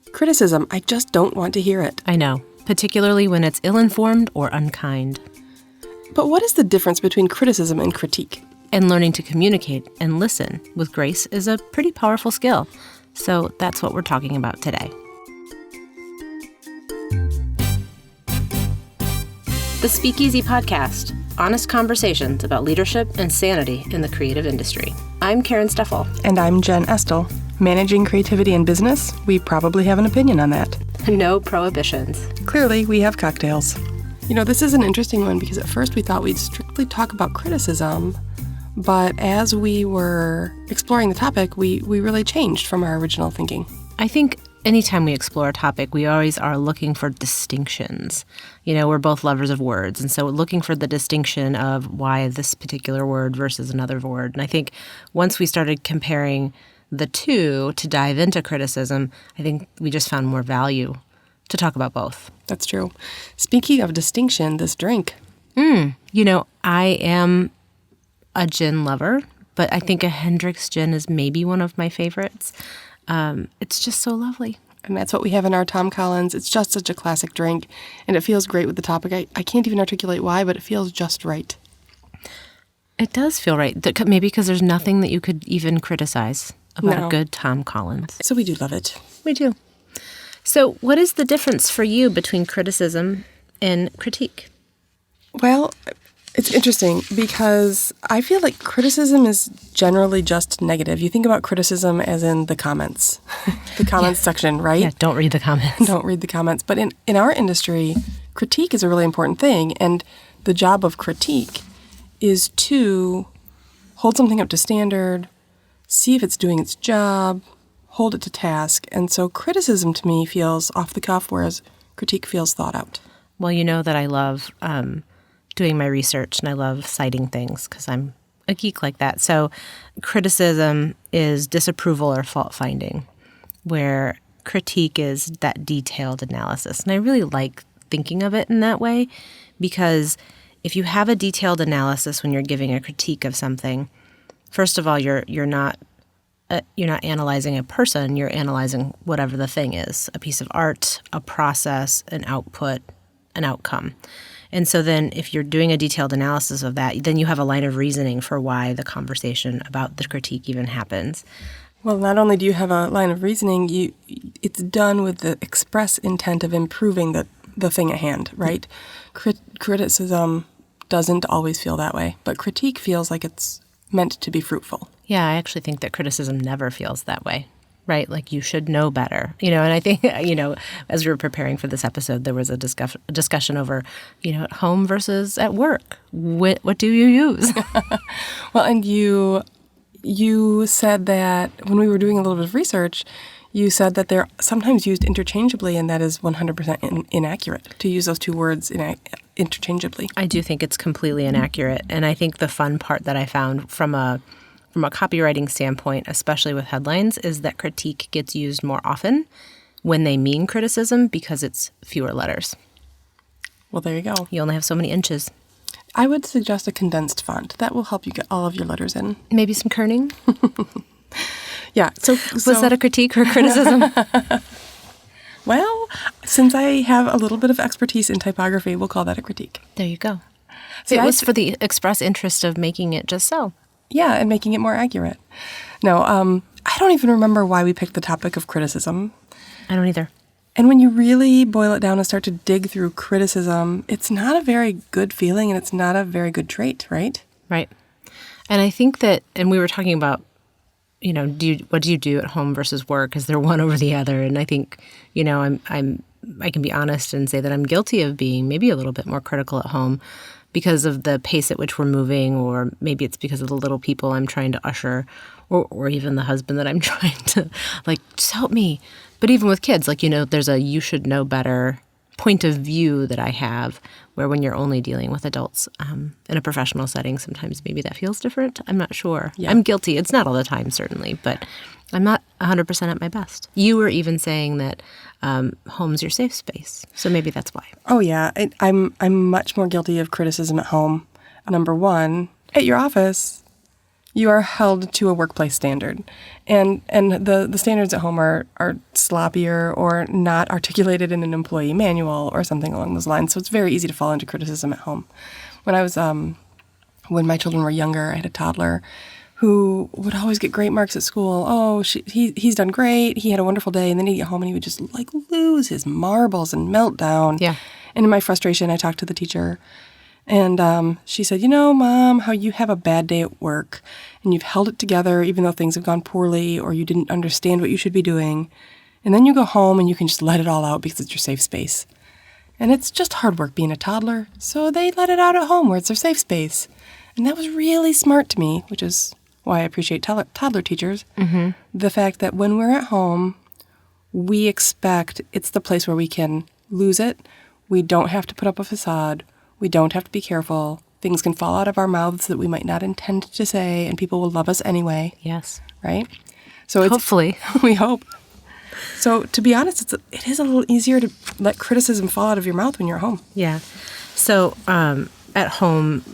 Criticism, I just don't want to hear it. I know, particularly when it's ill-informed or unkind. But what is the difference between criticism and critique? And learning to communicate and listen with grace is a pretty powerful skill. So that's what we're talking about today. The Speakeasy Podcast, honest conversations about leadership and sanity in the creative industry. I'm Karen Steffel. And I'm Jen Estel. Managing creativity in business, we probably have an opinion on that. No prohibitions. Clearly, we have cocktails. You know, this is an interesting one because at first we thought we'd strictly talk about criticism, but as we were exploring the topic, we really changed from our original thinking. I think anytime we explore a topic, we always are looking for distinctions. You know, we're both lovers of words, and so looking for the distinction of why this particular word versus another word. And I think once we started comparing the two to dive into criticism, I think we just found more value to talk about both. That's true. Speaking of distinction, this drink. You know, I am a gin lover, but I think a Hendrick's gin is maybe one of my favorites. It's just so lovely. And that's what we have in our Tom Collins. It's just such a classic drink, and it feels great with the topic. I can't even articulate why, but it feels just right. It does feel right. Maybe because there's nothing that you could even criticize about a good Tom Collins. So we do love it. We do. So what is the difference for you between criticism and critique? Well, it's interesting because I feel like criticism is generally just negative. You think about criticism as in the comments, the comments section, right? Yeah, don't read the comments. Don't read the comments. But in our industry, critique is a really important thing. And the job of critique is to hold something up to standard, see if it's doing its job, hold it to task. And so criticism to me feels off the cuff, whereas critique feels thought out. Well, you know that I love doing my research and I love citing things because I'm a geek like that. So criticism is disapproval or fault finding, where critique is that detailed analysis. And I really like thinking of it in that way because if you have a detailed analysis when you're giving a critique of something, first of all, you're not analyzing a person, you're analyzing whatever the thing is, a piece of art, a process, an output, an outcome. And so then if you're doing a detailed analysis of that, then you have a line of reasoning for why the conversation about the critique even happens. Well, not only do you have a line of reasoning, it's done with the express intent of improving the thing at hand, right? Criticism doesn't always feel that way, but critique feels like it's meant to be fruitful. Yeah, I actually think that criticism never feels that way, right? Like you should know better, you know, and I think, you know, as we were preparing for this episode, there was a discussion over, you know, at home versus at work. What do you use? Well, and you said that when we were doing a little bit of research, you said that they're sometimes used interchangeably, and that is 100% inaccurate to use those two words interchangeably. I do think it's completely inaccurate, and I think the fun part that I found from a copywriting standpoint, especially with headlines, is that critique gets used more often when they mean criticism because it's fewer letters. Well, there you go. You only have so many inches. I would suggest a condensed font. That will help you get all of your letters in. Maybe some kerning? Yeah. So was that a critique or criticism? Well, since I have a little bit of expertise in typography, we'll call that a critique. There you go. See, it was for the express interest of making it just so. Yeah, and making it more accurate. No, I don't even remember why we picked the topic of criticism. I don't either. And when you really boil it down and start to dig through criticism, it's not a very good feeling and it's not a very good trait, right? Right. And I think that, and we were talking about, you know, what do you do at home versus work? Is there one over the other? And I think, you know, I can be honest and say that I'm guilty of being maybe a little bit more critical at home because of the pace at which we're moving, or maybe it's because of the little people I'm trying to usher, or even the husband that I'm trying to, like, just help me. But even with kids, like, you know, there's a you should know better point of view that I have, where when you're only dealing with adults in a professional setting, sometimes maybe that feels different. I'm not sure. Yeah. I'm guilty. It's not all the time, certainly, but I'm not 100% at my best. You were even saying that home's your safe space, so maybe that's why. Oh, yeah. I'm much more guilty of criticism at home. Number one, at your office, You are held to a workplace standard. And the standards at home are sloppier or not articulated in an employee manual or something along those lines. So it's very easy to fall into criticism at home. When my children were younger, I had a toddler who would always get great marks at school. Oh, he's done great. He had a wonderful day. And then he'd get home and he would just like lose his marbles and melt down. Yeah. And in my frustration, I talked to the teacher. And she said, Mom, how you have a bad day at work and you've held it together even though things have gone poorly or you didn't understand what you should be doing. And then you go home and you can just let it all out because it's your safe space. And it's just hard work being a toddler. So they let it out at home where it's their safe space. And that was really smart to me, which is why I appreciate toddler teachers. Mm-hmm. The fact that when we're at home, we expect it's the place where we can lose it. We don't have to put up a facade. We don't have to be careful. Things can fall out of our mouths that we might not intend to say, and people will love us anyway. Yes. Right? So hopefully. We hope. So to be honest, it is a little easier to let criticism fall out of your mouth when you're at home. Yeah. So at home,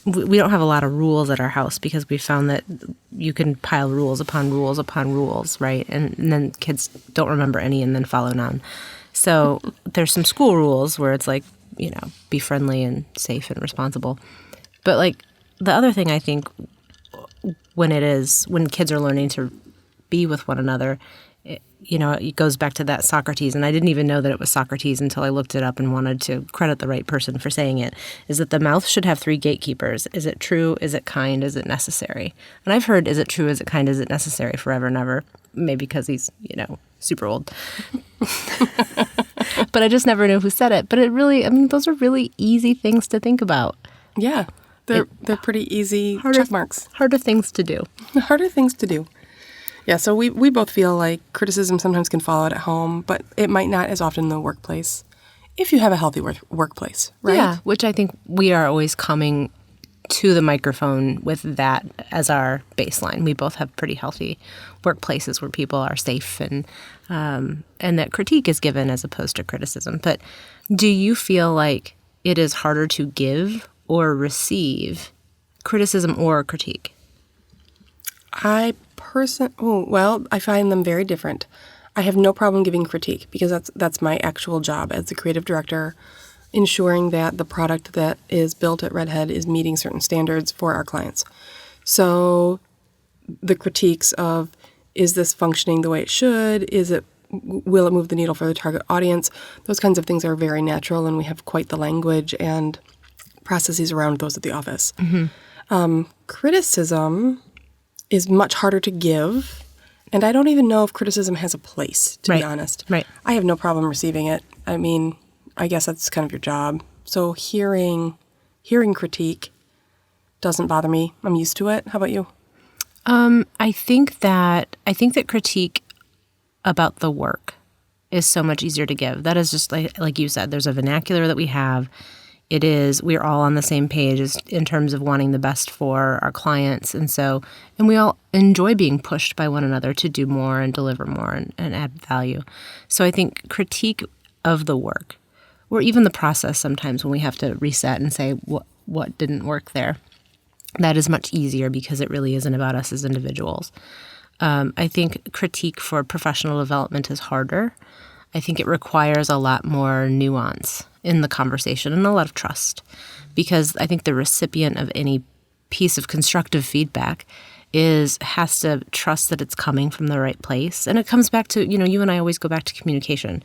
we don't have a lot of rules at our house because we found that you can pile rules upon rules upon rules, right? And then kids don't remember any and then follow none. So there's some school rules where it's like, be friendly and safe and responsible. But like the other thing I think when kids are learning to be with one another, it goes back to that Socrates, and I didn't even know that it was Socrates until I looked it up and wanted to credit the right person for saying it, is that the mouth should have 3 gatekeepers. Is it true? Is it kind? Is it necessary? And I've heard, is it true? Is it kind? Is it necessary? Forever and ever. Maybe because he's, super old. But I just never knew who said it. But it really, those are really easy things to think about. Yeah. They're pretty easy check marks. Harder things to do. Harder things to do. Yeah, so we both feel like criticism sometimes can fall out at home, but it might not as often in the workplace if you have a healthy workplace, right? Yeah, which I think we are always coming to the microphone with that as our baseline. We both have pretty healthy workplaces where people are safe and that critique is given as opposed to criticism. But do you feel like it is harder to give or receive criticism or critique? I find them very different. I have no problem giving critique because that's my actual job as the creative director, ensuring that the product that is built at Redhead is meeting certain standards for our clients. So the critiques of, is this functioning the way it should? Will it move the needle for the target audience? Those kinds of things are very natural, and we have quite the language and processes around those at the office. Mm-hmm. Criticism is much harder to give, and I don't even know if criticism has a place, to be honest. Right. I have no problem receiving it. I guess that's kind of your job. So hearing critique doesn't bother me. I'm used to it. How about you? I think that critique about the work is so much easier to give. That is just like you said, there's a vernacular that we have. We're all on the same page in terms of wanting the best for our clients. And we all enjoy being pushed by one another to do more and deliver more and add value. So I think critique of the work, or even the process sometimes when we have to reset and say what didn't work there, that is much easier because it really isn't about us as individuals. I think critique for professional development is harder. I think it requires a lot more nuance in the conversation and a lot of trust, because I think the recipient of any piece of constructive feedback has to trust that it's coming from the right place. And it comes back to, you and I always go back to communication.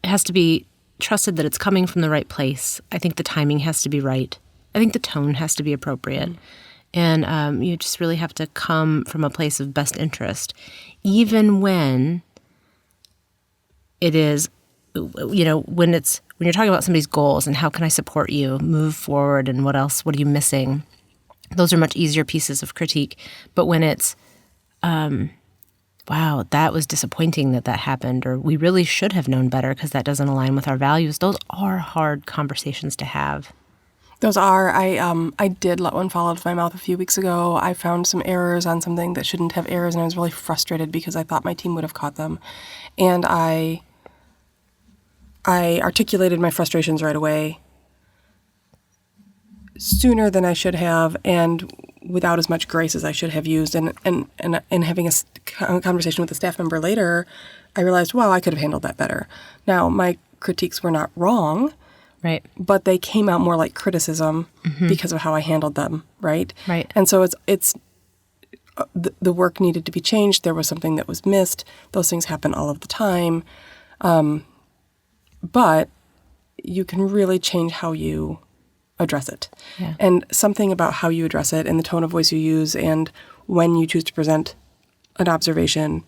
It has to be trusted that it's coming from the right place. I think the timing has to be right. I think the tone has to be appropriate. And you just really have to come from a place of best interest, even when it is, when you're talking about somebody's goals and how can I support you move forward and what else, what are you missing? Those are much easier pieces of critique. But when it's, wow, that was disappointing that happened, or we really should have known better because that doesn't align with our values, those are hard conversations to have. Those are. I did let one fall out of my mouth a few weeks ago. I found some errors on something that shouldn't have errors, and I was really frustrated because I thought my team would have caught them. And I articulated my frustrations right away, sooner than I should have, and without as much grace as I should have used. And having a conversation with a staff member later, I realized, wow, I could have handled that better. Now, my critiques were not wrong, Right. but they came out more like criticism because of how I handled them, right? Right. And so it's the work needed to be changed. There was something that was missed. Those things happen all of the time. But you can really change how you address it. Yeah. And something about how you address it and the tone of voice you use and when you choose to present an observation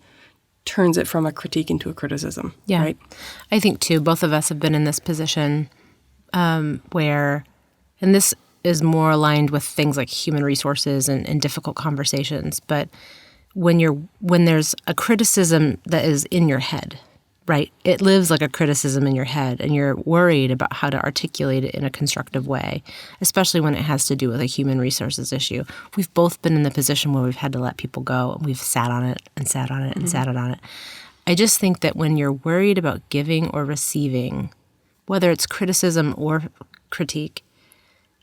turns it from a critique into a criticism. Yeah. Right? I think, too, both of us have been in this position where, and this is more aligned with things like human resources and difficult conversations, but when there's a criticism that is in your head, right? It lives like a criticism in your head, and you're worried about how to articulate it in a constructive way, especially when it has to do with a human resources issue. We've both been in the position where we've had to let people go, and we've sat on it and sat on it and sat on it. I just think that when you're worried about giving or receiving, whether it's criticism or critique,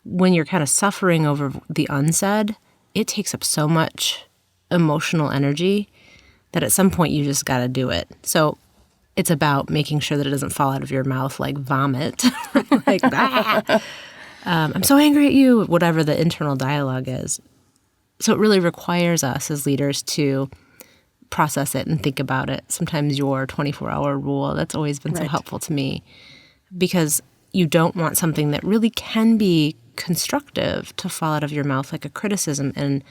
when you're kind of suffering over the unsaid, it takes up so much emotional energy that at some point you just got to do it. So it's about making sure that it doesn't fall out of your mouth like vomit, like, I'm so angry at you, whatever the internal dialogue is. So it really requires us as leaders to process it and think about it. Sometimes your 24-hour rule, that's always been so helpful to me, because you don't want something that really can be constructive to fall out of your mouth like a criticism and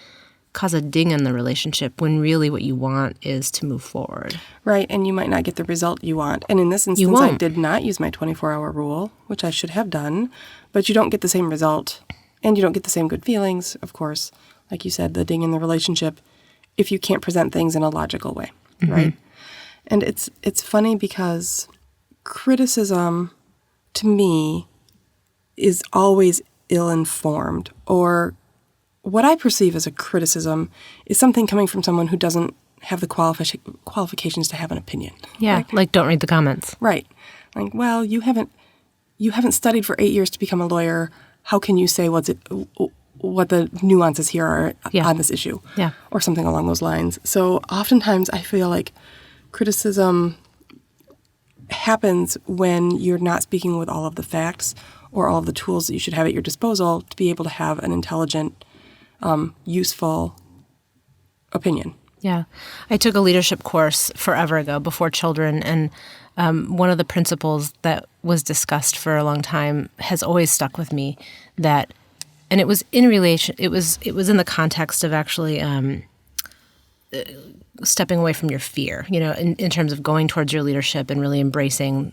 cause a ding in the relationship when really what you want is to move forward. Right, and you might not get the result you want. And in this instance, I did not use my 24-hour rule, which I should have done, but you don't get the same result, and you don't get the same good feelings, of course, like you said, the ding in the relationship, if you can't present things in a logical way, right? And it's funny because criticism, to me, is always ill-informed, or what I perceive as a criticism is something coming from someone who doesn't have the qualifications to have an opinion. Yeah, like don't read the comments. Right. Like, well, you haven't studied for 8 years to become a lawyer. How can you say what the nuances here are on this issue? Yeah. Or something along those lines. So oftentimes I feel like criticism happens when you're not speaking with all of the facts or all of the tools that you should have at your disposal to be able to have an intelligent, useful opinion. Yeah. I took a leadership course forever ago before children, and one of the principles that was discussed for a long time has always stuck with me, that, and it was in relation, it was in the context of actually stepping away from your fear, in terms of going towards your leadership and really embracing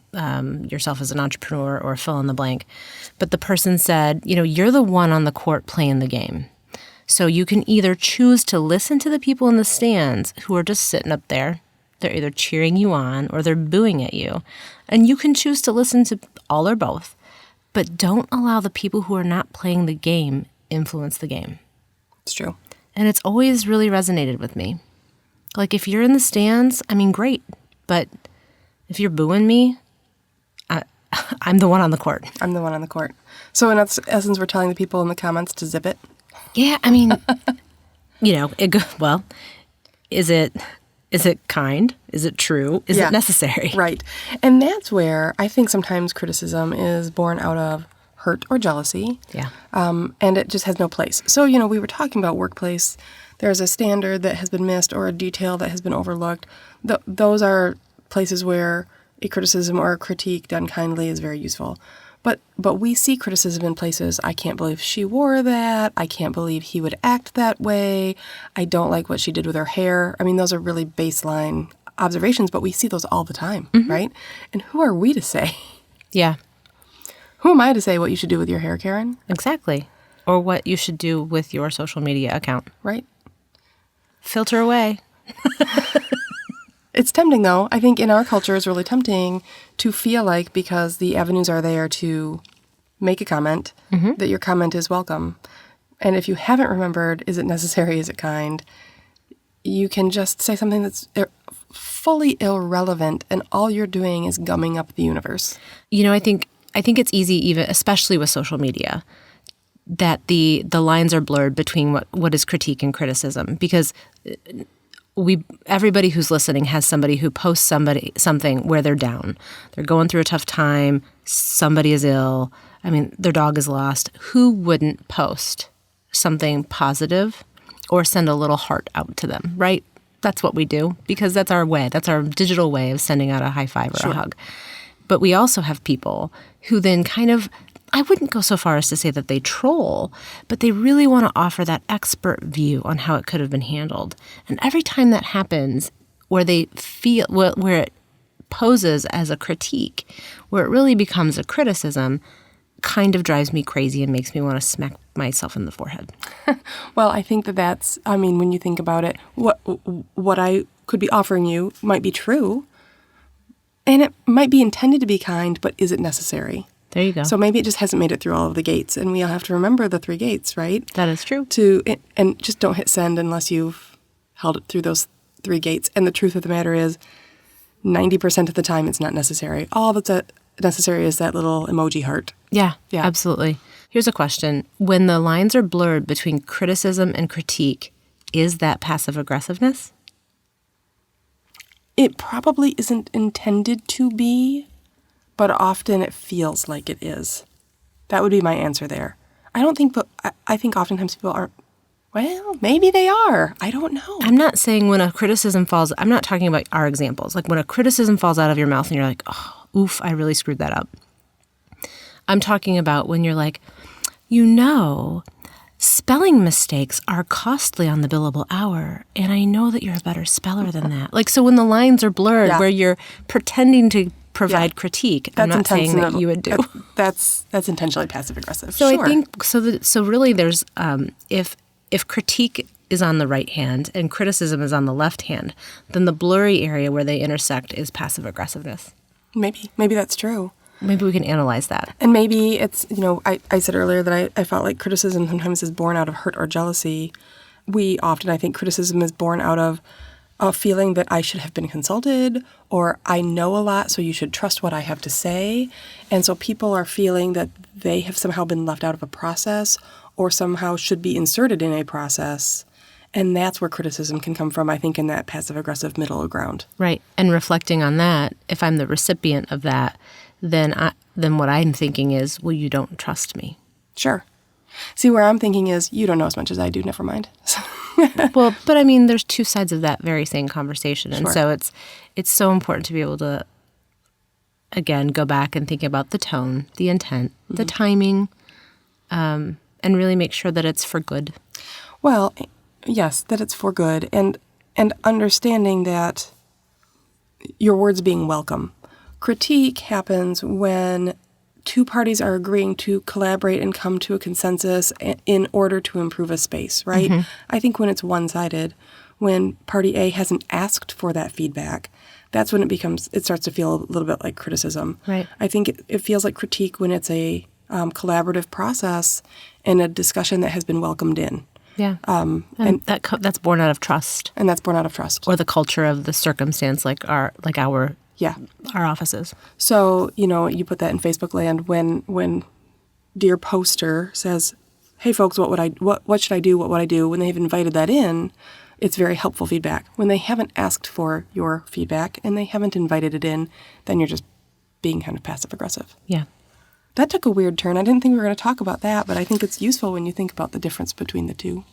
yourself as an entrepreneur or fill in the blank. But the person said, you're the one on the court playing the game. So you can either choose to listen to the people in the stands who are just sitting up there. They're either cheering you on or they're booing at you. And you can choose to listen to all or both. But don't allow the people who are not playing the game influence the game. It's true. And it's always really resonated with me. Like, if you're in the stands, great. But if you're booing me, I'm the one on the court. I'm the one on the court. So in essence, we're telling the people in the comments to zip it. Yeah, well, is it kind? Is it true? Is it necessary? Right. And that's where I think sometimes criticism is born out of hurt or jealousy. Yeah. And it just has no place. So, we were talking about workplace. There's a standard that has been missed or a detail that has been overlooked. Those are places where a criticism or a critique done kindly is very useful. But we see criticism in places, I can't believe she wore that. I can't believe he would act that way. I don't like what she did with her hair. Those are really baseline observations, but we see those all the time, right? And who are we to say? Yeah. Who am I to say what you should do with your hair, Karen? Exactly. Or what you should do with your social media account. Right. Filter away. It's tempting, though. I think in our culture it's really tempting to feel like, because the avenues are there to make a comment, that your comment is welcome. And if you haven't remembered, is it necessary, is it kind, you can just say something that's fully irrelevant, and all you're doing is gumming up the universe. I think it's easy, even especially with social media, that the lines are blurred between what is critique and criticism, because everybody who's listening has somebody who posts something where they're down. They're going through a tough time. Somebody is ill. I mean, their dog is lost. Who wouldn't post something positive or send a little heart out to them, right? That's what we do, because that's our way. That's our digital way of sending out a high five or a hug. But we also have people who then kind of, I wouldn't go so far as to say that they troll, but they really want to offer that expert view on how it could have been handled. And every time that happens, where they feel, where it poses as a critique, where it really becomes a criticism, kind of drives me crazy and makes me want to smack myself in the forehead. Well, I think that's, I mean, when you think about it, what I could be offering you might be true, and it might be intended to be kind, but is it necessary? There you go. So maybe it just hasn't made it through all of the gates, and we all have to remember the 3 gates, right? That is true. And just don't hit send unless you've held it through those 3 gates. And the truth of the matter is, 90% of the time, it's not necessary. All that's necessary is that little emoji heart. Yeah, absolutely. Here's a question. When the lines are blurred between criticism and critique, is that passive aggressiveness? It probably isn't intended to be, but often it feels like it is. That would be my answer there. I don't think, but I think oftentimes people aren't, well, maybe they are. I don't know. I'm not saying when a criticism falls, I'm not talking about our examples. Like when a criticism falls out of your mouth and you're like, oh, oof, I really screwed that up. I'm talking about when you're like, spelling mistakes are costly on the billable hour, and I know that you're a better speller than that. Like, so when the lines are blurred, where you're pretending to provide critique, I'm not saying that you would do. That's intentionally passive aggressive. So I think so really, there's if critique is on the right hand and criticism is on the left hand, then the blurry area where they intersect is passive aggressiveness. Maybe that's true. Maybe we can analyze that. And maybe it's, I said earlier that I felt like criticism sometimes is born out of hurt or jealousy. I think criticism is born out of a feeling that I should have been consulted, or I know a lot, so you should trust what I have to say. And so people are feeling that they have somehow been left out of a process or somehow should be inserted in a process. And that's where criticism can come from, I think, in that passive-aggressive middle ground. Right. And reflecting on that, if I'm the recipient of that, then what I'm thinking is, well, you don't trust me. Sure. See, where I'm thinking is, you don't know as much as I do, never mind. Well, but I mean, there's 2 sides of that very same conversation. And so it's so important to be able to, again, go back and think about the tone, the intent, the timing, and really make sure that it's for good. Well, yes, that it's for good, and understanding that your words being welcome. Critique happens when 2 parties are agreeing to collaborate and come to a consensus in order to improve a space, right? Mm-hmm. I think when it's one-sided, when party A hasn't asked for that feedback, that's when it starts to feel a little bit like criticism. Right. I think it feels like critique when it's a collaborative process and a discussion that has been welcomed in. Yeah. And that's born out of trust. And that's born out of trust. Or the culture of the circumstance, like our offices. So, you put that in Facebook land when dear poster says, hey folks, what should I do? What would I do? When they've invited that in, it's very helpful feedback. When they haven't asked for your feedback and they haven't invited it in, then you're just being kind of passive aggressive. Yeah. That took a weird turn. I didn't think we were going to talk about that, but I think it's useful when you think about the difference between the 2.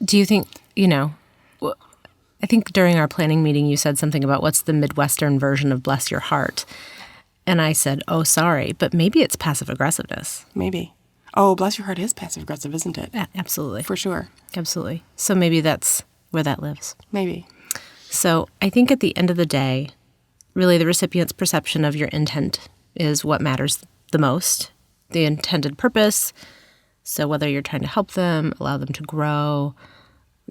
Do you think, I think during our planning meeting, you said something about what's the Midwestern version of bless your heart. And I said, oh, sorry, but maybe it's passive aggressiveness. Maybe. Oh, bless your heart is passive aggressive, isn't it? Yeah, absolutely. For sure. Absolutely. So maybe that's where that lives. Maybe. So I think at the end of the day, really the recipient's perception of your intent is what matters the most. The intended purpose. So whether you're trying to help them, allow them to grow,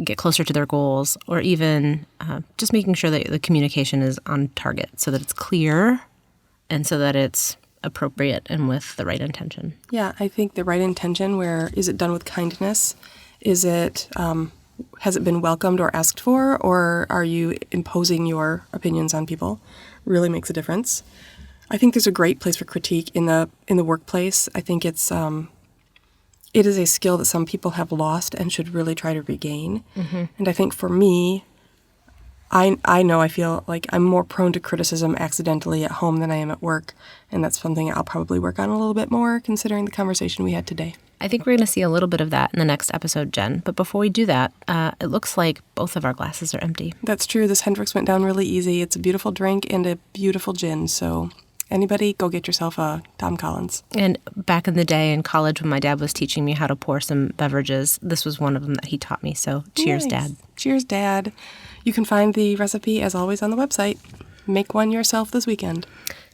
get closer to their goals, or even just making sure that the communication is on target so that it's clear and so that it's appropriate and with the right intention. Yeah, I think the right intention, where is it done with kindness? Is it, has it been welcomed or asked for, or are you imposing your opinions on people? Really makes a difference. I think there's a great place for critique in the workplace. I think it's it is a skill that some people have lost and should really try to regain. And I think for me, I feel like I'm more prone to criticism accidentally at home than I am at work. And that's something I'll probably work on a little bit more considering the conversation we had today. I think we're going to see a little bit of that in the next episode, Jen. But before we do that, it looks like both of our glasses are empty. That's true. This Hendrix went down really easy. It's a beautiful drink and a beautiful gin. So anybody, go get yourself a Tom Collins. And back in the day in college when my dad was teaching me how to pour some beverages, this was one of them that he taught me. So cheers, Nice. Dad. Cheers, Dad. You can find the recipe, as always, on the website. Make one yourself this weekend.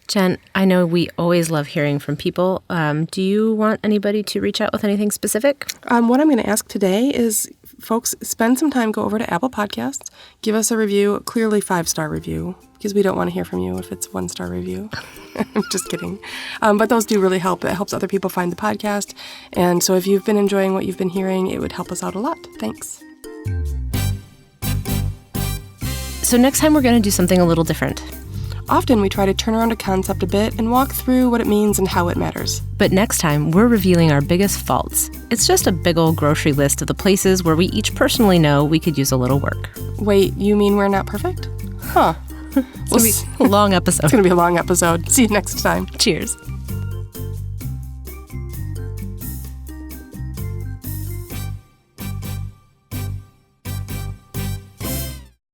Jen, I know we always love hearing from people. Do you want anybody to reach out with anything specific? What I'm going to ask today is, folks, spend some time, go over to Apple Podcasts, give us a review, clearly 5-star review, because we don't want to hear from you if it's 1-star review. I'm just kidding. But those do really help. It helps other people find the podcast. And so if you've been enjoying what you've been hearing, it would help us out a lot. Thanks. So next time we're going to do something a little different. Often we try to turn around a concept a bit and walk through what it means and how it matters. But next time, we're revealing our biggest faults. It's just a big old grocery list of the places where we each personally know we could use a little work. Wait, you mean we're not perfect? Huh. It's going to be a long episode. It's going to be a long episode. See you next time. Cheers.